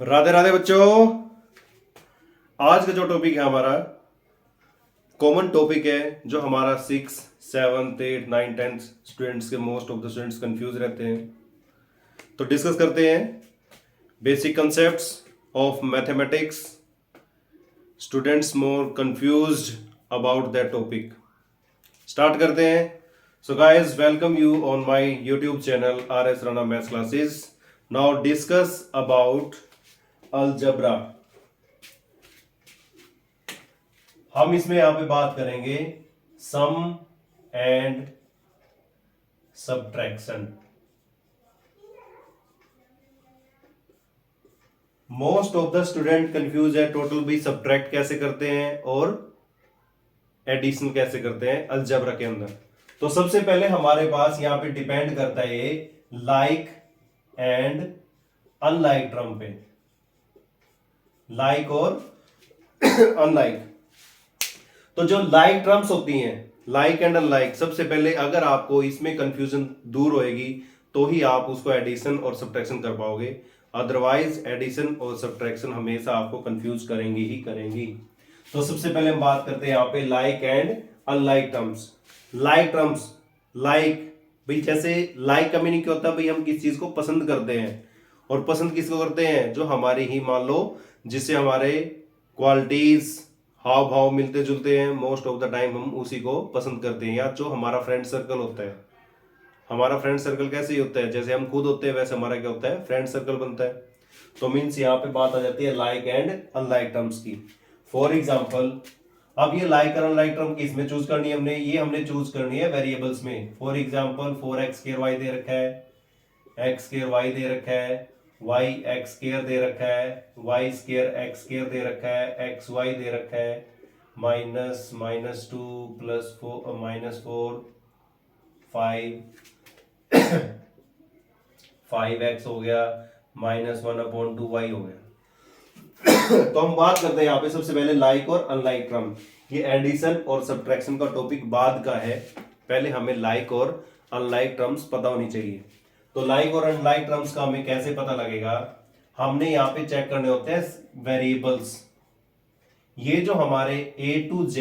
राधे राधे बच्चों। आज का जो टॉपिक है हमारा कॉमन टॉपिक है, जो हमारा 6, 7, 8, 9, 10 स्टूडेंट्स के most of the students confuse रहते हैं। तो डिस्कस करते हैं basic concepts of mathematics. Students more confused about that topic. Start करते हैं। So guys, welcome you on my YouTube channel RS Rana maths classes. Now discuss about algebra. हम इसमें यहां पे बात करेंगे sum and subtraction. Most of the student confuse है total भी सब्ट्रैक्ट कैसे करते हैं और एडिशन कैसे करते हैं अलजेब्रा के अंदर। तो सबसे पहले हमारे पास यहां पे डिपेंड करता है ये लाइक एंड अनलाइक टर्म पे, लाइक और अनलाइक। तो जो लाइक टर्म्स होती हैं, लाइक एंड अनलाइक, सबसे पहले अगर आपको इसमें कंफ्यूजन दूर होएगी तो ही आप उसको एडिशन और सब्ट्रैक्शन कर पाओगे। अदरवाइज एडिशन और सब्ट्रैक्शन हमेशा आपको कंफ्यूज करेंगी ही करेंगी। तो सबसे पहले हम बात करते हैं यहाँ पे like and unlike terms. Like terms, like भाई जैसे लाइक का मीनिंग क्या होता है भाई, हम किस चीज को पसंद करते हैं। और पसंद किसको करते हैं? जो हमारी ही मान लो जिससे हमारे क्वालिटीज हाव भाव मिलते जुलते हैं, मोस्ट ऑफ द टाइम हम उसी को पसंद करते हैं। या जो हमारा फ्रेंड सर्कल होता है, हमारा फ्रेंड सर्कल कैसे ही होता है, जैसे हम खुद होते हैं वैसे हमारा क्या होता है, फ्रेंड सर्कल बनता है। तो मीन्स यहाँ पे बात आ जाती है लाइक एंड अनलाइक टर्म्स की। फॉर एग्जाम्पल, अब ये लाइक और अनलाइक टर्म किसमें चूज करनी है हमने? ये हमने चूज करनी है वेरिएबल्स में। फॉर एग्जाम्पल 4x² दे रखा है, x² दे रखा है, y(x²) दे रखा है, y(x²) दे रखा है, xy दे रखा है, -(-2) +4 5 5x हो गया, -1/2y हो गया। तो हम बात करते हैं यहाँ पे सबसे पहले लाइक और अनलाइक टर्म। ये एडिशन और सब्ट्रैक्शन का टॉपिक बाद का है, पहले हमें लाइक और अनलाइक टर्म्स पता होनी चाहिए। तो लाइक और अनलाइक टर्म्स का हमें कैसे पता लगेगा? हमने यहाँ पे चेक करने होते हैं वेरिएबल्स। ये जो हमारे A to Z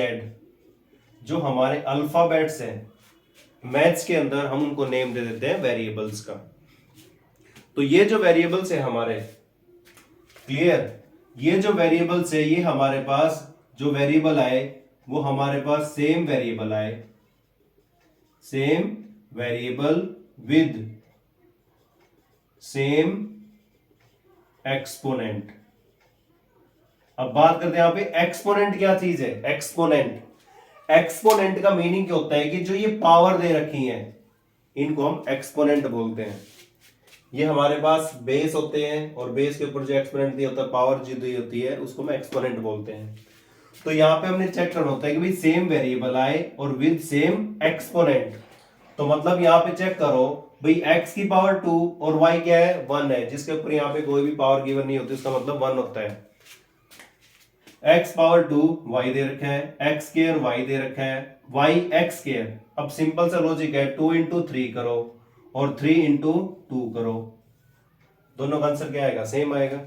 जो हमारे अल्फाबेट्स हैं, मैथ्स के अंदर हम उनको नेम दे देते हैं वेरिएबल्स का। तो ये जो वेरिएबल्स है हमारे, क्लियर, ये जो वेरिएबल्स है ये हमारे पास जो वेरिएबल आए वो हमारे पास सेम वेरिएबल आए, same variable with same exponent. अब बात करते हैं यहां पे एक्सपोनेंट क्या चीज है। एक्सपोनेंट, एक्सपोनेंट का मीनिंग क्या होता है कि जो ये पावर दे रखी है इनको हम एक्सपोनेंट बोलते हैं। ये हमारे पास बेस होते हैं और बेस के ऊपर जो एक्सपोनेंट दिया होता है, पावर जो दी होती है, उसको हम एक्सपोनेंट बोलते हैं। तो यहां पे हमने चेक करना होता है कि भाई सेम वेरिएबल आए और विद सेम एक्सपोनेंट। तो मतलब यहां पे चेक करो भाई x की पावर 2 और y क्या है, 1 है, जिसके ऊपर यहां पे कोई भी पावर गिवन नहीं होती, उसका मतलब 1 होता है। x पावर 2 y दे रखा है, x² y दे रखा है, y(x²). अब सिंपल सा लॉजिक है, 2 इंटू 3 करो और 3 इंटू 2 करो, दोनों का आंसर क्या आएगा? सेम आएगा।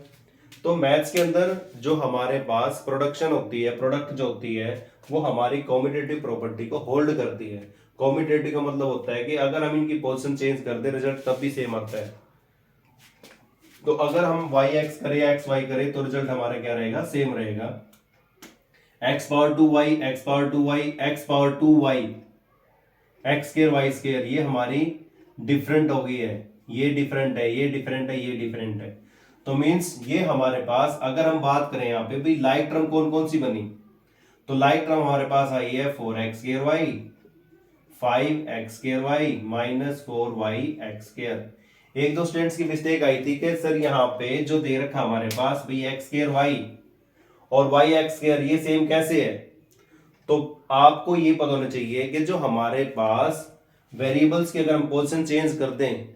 तो मैथ्स के अंदर जो हमारे पास प्रोडक्शन होती है, प्रोडक्ट जो होती है, वो हमारी कॉम्यूटेटिव प्रॉपर्टी को होल्ड करती है। कॉम्यूटेटिव का मतलब होता है कि अगर हम इनकी पोजीशन चेंज कर दे रिजल्ट तब भी सेम आता है। तो अगर हम y(x) करें या xy करें तो रिजल्ट हमारा क्या रहेगा? सेम रहेगा। x power 2y, x power 2y, x power 2y, x² y², ये हमारी डिफरेंट हो गई है, ये डिफरेंट है, ये डिफरेंट है, ये डिफरेंट है। तो मींस ये हमारे पास, अगर हम बात करें यहाँ पे भाई लाइक टर्म कौन कौन सी बनी, तो लाइक टर्म हमारे पास आई है 4x²y, 5x²y, -4y(x²). एक दो स्टूडेंट्स की मिस्टेक आई थी कि सर यहाँ पे जो दे रखा हमारे पास भाई x² और y(x²) ये सेम कैसे है? तो आपको ये पता होना चाहिए कि जो हमारे पास वेरिएबल्स की अगर हम पोजीशन चेंज कर दें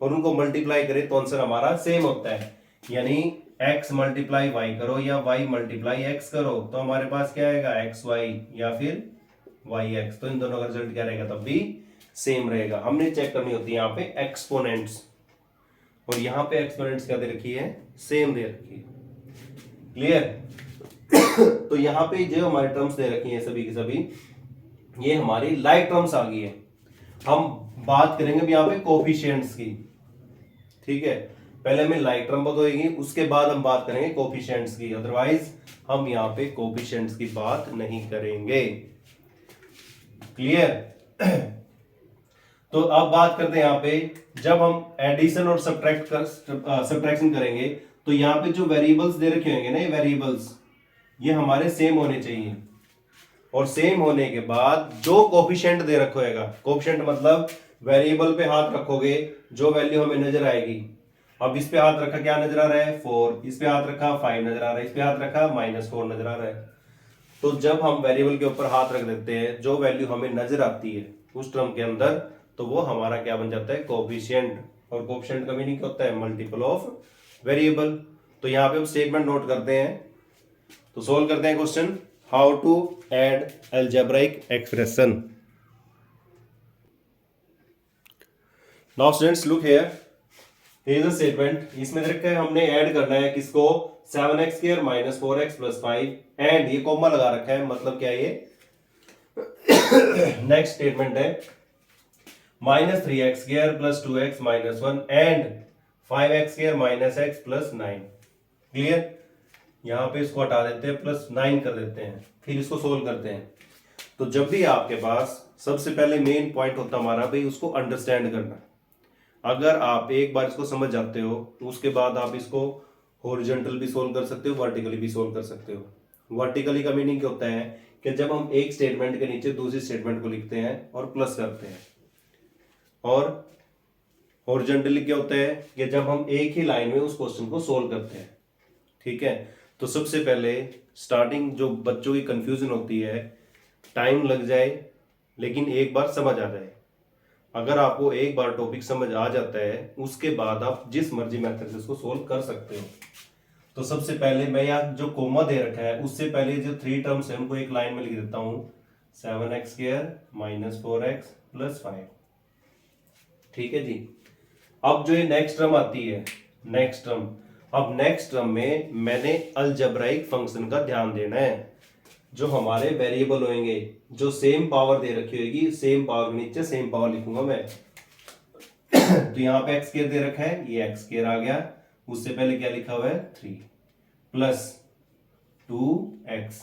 और उनको मल्टीप्लाई करें तो आंसर हमारा सेम होता है। यानी x मल्टीप्लाई y करो या y मल्टीप्लाई x करो तो हमारे पास क्या आएगा? xy या फिर yx। तो इन दोनों का रिजल्ट क्या रहेगा? तब भी सेम रहेगा। हमने चेक करनी होती है यहाँ पे एक्सपोनेंट्स। और यहां पे एक्सपोनेंट्स क्या दे रखी है, सेम दे रखी है। क्लियर? तो यहां पे जो हमारे टर्म्स दे रखी हैं सभी की सभी, ये हमारी लाइक टर्म्स आ गई है। हम बात करेंगे यहाँ पे कोफिशिएंट्स की, ठीक है। पहले हमें लाइक टर्म बताएगी, उसके बाद हम बात करेंगे कोफिशिएंट्स की, अदरवाइज हम यहाँ पे कोफिशिएंट्स की बात नहीं करेंगे। क्लियर? तो अब बात करते हैं यहाँ पे, जब हम एडिशन और सब्ट्रैक्शन करेंगे तो यहाँ पे जो वेरिएबल्स दे रखे होंगे ना, ये वेरिएबल्स ये हमारे सेम होने चाहिए, और सेम होने के बाद जो कोफिशिएंट दे रखा होगा, कोफिशिएंट मतलब वेरिएबल पे हाथ रखोगे जो वैल्यू हमें नजर आएगी। अब इस पे हाथ रखा, क्या नजर आ रहा है, 4, इस पे हाथ रखा 5 नजर आ रहा है, इस पे हाथ रखा -4 नजर आ रहा है। तो जब हम वेरिएबल के ऊपर हाथ रख देते हैं, जो वैल्यू हमें नजर आती है उस टर्म के अंदर, तो वो हमारा क्या बन जाता है, कोफिशिएंट। और कोफिशिएंट का मीनिंग क्या होता है, मल्टीपल ऑफ वेरिएबल। तो यहाँ पे हम स्टेटमेंट नोट करते हैं, तो सोल्व करते हैं question, how to add algebraic expression. Now students look here, here is a statement. इसमें देखते हैं हमने ऐड करना है किसको, 7x square minus 4x plus 5, and ये कॉमा लगा रखा है, मतलब क्या ये नेक्स्ट स्टेटमेंट है, -3x square plus 2x minus 1 and 5x square minus x plus 9। Clear? यहां पे इसको हटा देते हैं, प्लस 9 कर देते हैं, फिर इसको सोल्व करते हैं। तो जब भी आपके पास, सबसे पहले मेन पॉइंट होता हमारा भाई उसको अंडरस्टैंड करना। अगर आप एक बार इसको समझ जाते हो, उसके बाद आप इसको हॉरिजॉन्टल भी सोल्व कर सकते हो, वर्टिकली भी सोल्व कर सकते हो। वर्टिकली का मीनिंग क्या होता है कि जब हम एक स्टेटमेंट के नीचे दूसरी स्टेटमेंट को लिखते हैं और प्लस करते हैं, और हॉरिजॉन्टली क्या होता है कि जब हम एक ही लाइन में उस क्वेश्चन को सोल्व करते हैं। ठीक है? तो सबसे पहले स्टार्टिंग जो बच्चों की कंफ्यूजन होती है, टाइम लग जाए लेकिन एक बार समझ आ जाए। अगर आपको एक बार टॉपिक समझ आ जाता है, उसके बाद आप जिस मर्जी मेथड से उसको सोल्व कर सकते हो। तो सबसे पहले मैं यहाँ जो कोमा दे रखा है, उससे पहले जो 3 टर्म्स है उनको एक लाइन में लिख देता हूं, 7x square minus 4x plus 5। ठीक है जी। अब जो ये नेक्स्ट टर्म आती है, नेक्स्ट टर्म, अब नेक्स्ट टर्म में मैंने अलजेब्राइक फंक्शन का ध्यान देना है। जो हमारे वेरिएबल होंगे, जो सेम पावर दे रखी होगी, सेम पावर के नीचे सेम पावर लिखूंगा मैं। तो यहाँ पे एक्स स्क्वायर दे रखा है, ये एक्स स्क्वायर आ गया, उससे पहले क्या लिखा हुआ है 3 प्लस 2x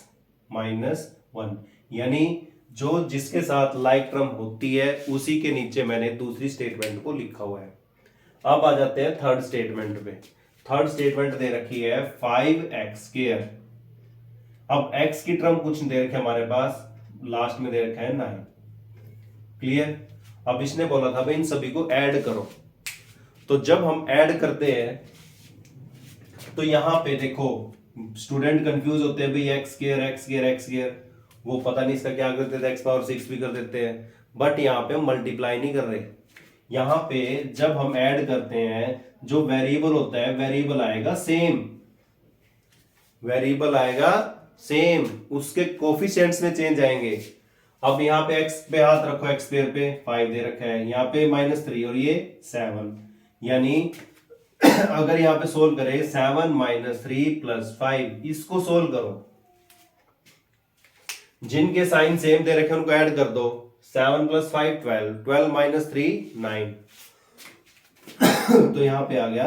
माइनस 1, यानी जो जिसके साथ लाइक टर्म होती है उसी के नीचे मैंने दूसरी स्टेटमेंट को लिखा हुआ है। अब आ जाते हैं थर्ड स्टेटमेंट पे। थर्ड स्टेटमेंट दे रखी है 5x स्क्वायर। अब x की टर्म कुछ दे रखे हमारे पास, लास्ट में दे रखा है 9। क्लियर? अब इसने बोला था भाई इन सभी को ऐड करो। तो जब हम ऐड करते हैं तो यहां पे देखो स्टूडेंट कंफ्यूज होते हैं, भाई x square x square x square, वो पता नहीं इसका क्या करते थे, x पावर 6 भी कर देते हैं। बट यहाँ पे हम मल्टीप्लाई नहीं कर रहे। यहाँ पे जब हम ऐड करते हैं, जो वेरिएबल होता है वेरिएबल आएगा सेम, वेरिएबल आएगा सेम, उसके कोफिशिएंट्स में चेंज आएंगे। अब यहाँ पे x पे हाथ रखो, x स्क्वायर पे 5 दे रखा है, यहाँ पे -3 और ये 7, यानी अगर यहाँ पे सोल्व करें 7 - 3 + 5, इसको सोल्व करो, जिनके साइन सेम दे रखे उनको ऐड कर दो। 7 + 5 12, 12 - 3 9। तो यहां पे आ गया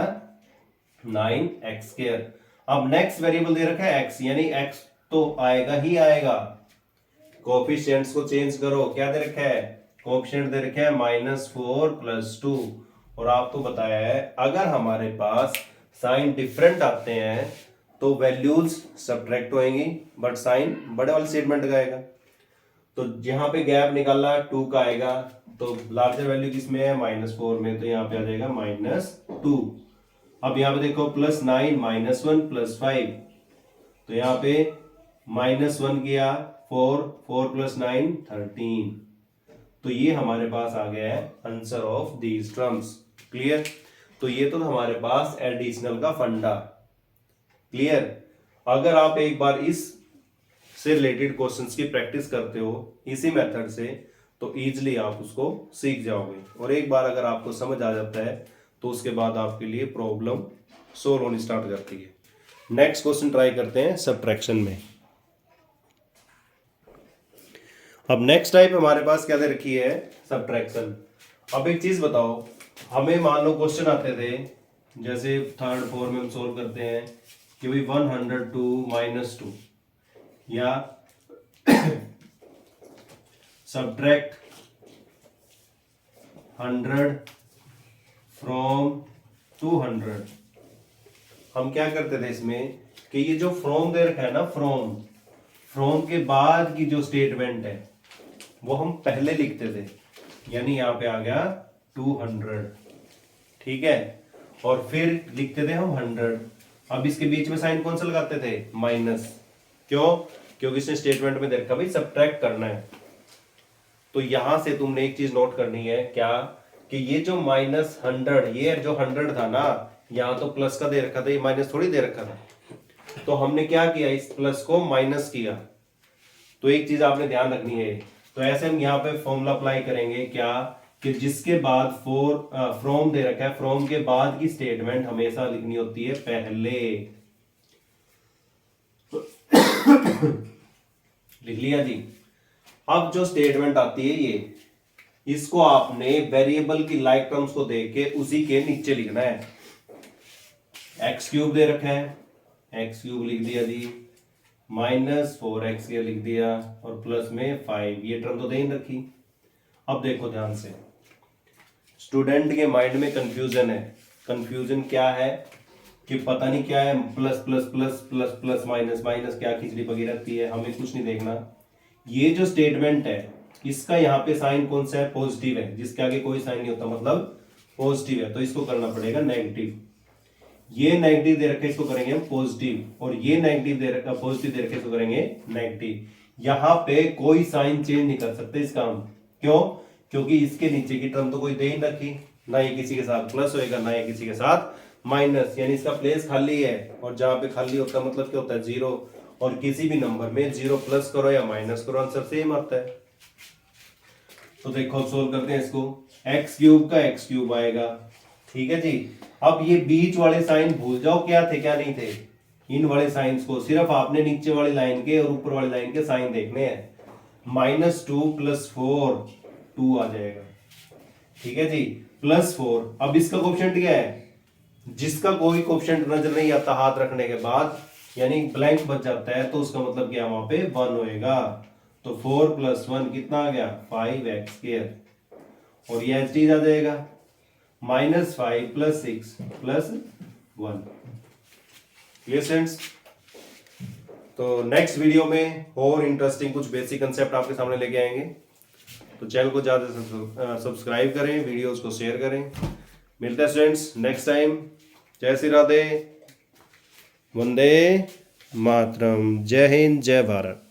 9x²। अब नेक्स्ट वेरिएबल दे रखा है x, यानी x तो आएगा ही आएगा। कोफिशिएंट्स को चेंज करो, क्या दे रखा है, कोफिशिएंट दे रखा है -4 + 2। और आपको बताया है अगर हमारे पास साइन डिफरेंट आते हैं तो वैल्यूज सब्ट्रैक्ट होएंगी, बट साइन बड़े वाले स्टेटमेंट का आएगा। तो यहां पे गैप निकाला 2 का आएगा, तो लार्जर वैल्यू किसमें है, -4 में, तो यहाँ पे आ जाएगा -2। अब यहाँ पे देखो +9 -1 + 5, तो यहाँ पे -1 किया 4, 4 + 9 13। तो ये हमारे पास आ गया है answer of these terms. Clear? तो ये तो हमारे पास एडिशनल का फंडा। क्लियर? अगर आप एक बार इस से रिलेटेड क्वेश्चंस की प्रैक्टिस करते हो इसी मेथड से, तो इजीली आप उसको सीख जाओगे। और एक बार अगर आपको समझ आ जाता है तो उसके बाद आपके लिए प्रॉब्लम सोल्व होनी स्टार्ट हो जाती है। नेक्स्ट क्वेश्चन ट्राई करते हैं सब्ट्रैक्शन में। अब नेक्स्ट टाइप हमारे पास क्या दे रखी है, सब्ट्रैक्शन। अब एक चीज बताओ, हमें मान लो क्वेश्चन आते थे जैसे थर्ड फोर्थ में हम सोल्व करते हैं कि भाई 102 - 2 या सब्ट्रैक्ट 100 फ्रॉम 200। हम क्या करते थे इसमें कि ये जो फ्रॉम दे रखा है ना, फ्रॉम के बाद की जो स्टेटमेंट है वो हम पहले लिखते थे, यानी यहां पे आ गया 200, ठीक है, और फिर लिखते थे हम 100। अब इसके बीच में साइन कौन सा लगाते थे, माइनस। क्यों, क्योंकि इसने स्टेटमेंट में दे रखा भाई सब्ट्रैक्ट करना है। तो यहां से तुमने एक चीज नोट करनी है, क्या, कि ये जो -100, ये जो 100 था ना, यहां तो प्लस का दे रखा था, ये माइनस थोड़ी दे रखा था। तो हमने क्या किया, इस प्लस को माइनस किया। तो एक चीज आपने ध्यान रखनी है, तो ऐसे हम यहाँ पे फॉर्मूला अप्लाई करेंगे क्या, कि जिसके बाद फ्रॉम दे रखा है, फ्रॉम के बाद की स्टेटमेंट हमेशा लिखनी होती है पहले। लिख लिया जी। अब जो स्टेटमेंट आती है ये, इसको आपने वेरिएबल की लाइक टर्म्स को देख के उसी के नीचे लिखना है। x³ दे रखा है, x³ लिख दिया जी, -4x ये लिख दिया, और प्लस में 5, ये टर्म तो दे ही रखी। अब देखो ध्यान से, स्टूडेंट के माइंड में कंफ्यूजन है। कंफ्यूजन क्या है कि पता नहीं क्या है, plus plus plus plus plus minus minus, क्या खिचड़ी पकी रहती है, हमें कुछ नहीं देखना। ये जो स्टेटमेंट है इसका यहाँ पे साइन कौन सा है, पॉजिटिव है, जिसके आगे कोई साइन नहीं होता मतलब पॉजिटिव है, तो इसको करना पड़ेगा नेगेटिव। ये नेगेटिव दे रखे, इसको करेंगे हम पॉजिटिव, और ये नेगेटिव दे रखा, पॉजिटिव दे रखे, इसको करेंगे नेगेटिव। यहां पे कोई साइन चेंज नहीं कर सकते इसका हम। क्यों, क्योंकि इसके नीचे की टर्म तो कोई दे ही नहीं रखी, ना ये किसी के साथ प्लस होएगा, ना ये किसी के साथ माइनस, यानी इसका प्लेस खाली है। और जहां पे खाली होता है मतलब क्या होता है, 0। और किसी भी नंबर में 0 प्लस करो या माइनस करो, आंसर सेम आता है। तो देखो अब सोल्व करते हैं इसको, x³ का x³ आएगा, ठीक है जी। अब ये बीच वाले साइन भूल जाओ, क्या थे क्या नहीं थे, इन वाले साइंस को सिर्फ आपने नीचे वाली लाइन के और ऊपर वाली लाइन के साइन देखने हैं। -2 + 4 2 आ जाएगा, ठीक है जी, +4। अब इसका कोएफिशिएंट क्या है, जिसका कोई कोएफिशिएंट नजर नहीं आता हाथ रखने के बाद, यानी ब्लैंक बच जाता है, तो उसका मतलब क्या, वहां पे 1 होएगा। तो 4 + 1 कितना आ गया, 5x², और ये एच आ जाएगा, -5 + 6 + 1। Clear students. तो नेक्स्ट वीडियो में और इंटरेस्टिंग कुछ बेसिक कंसेप्ट आपके सामने लेके आएंगे। तो चैनल को ज़्यादा से सब्सक्राइब करें, वीडियोस को शेयर करें। मिलते हैं स्टूडेंट्स नेक्स्ट टाइम। जय श्री राधे, वंदे मातरम, जय हिंद, जय भारत।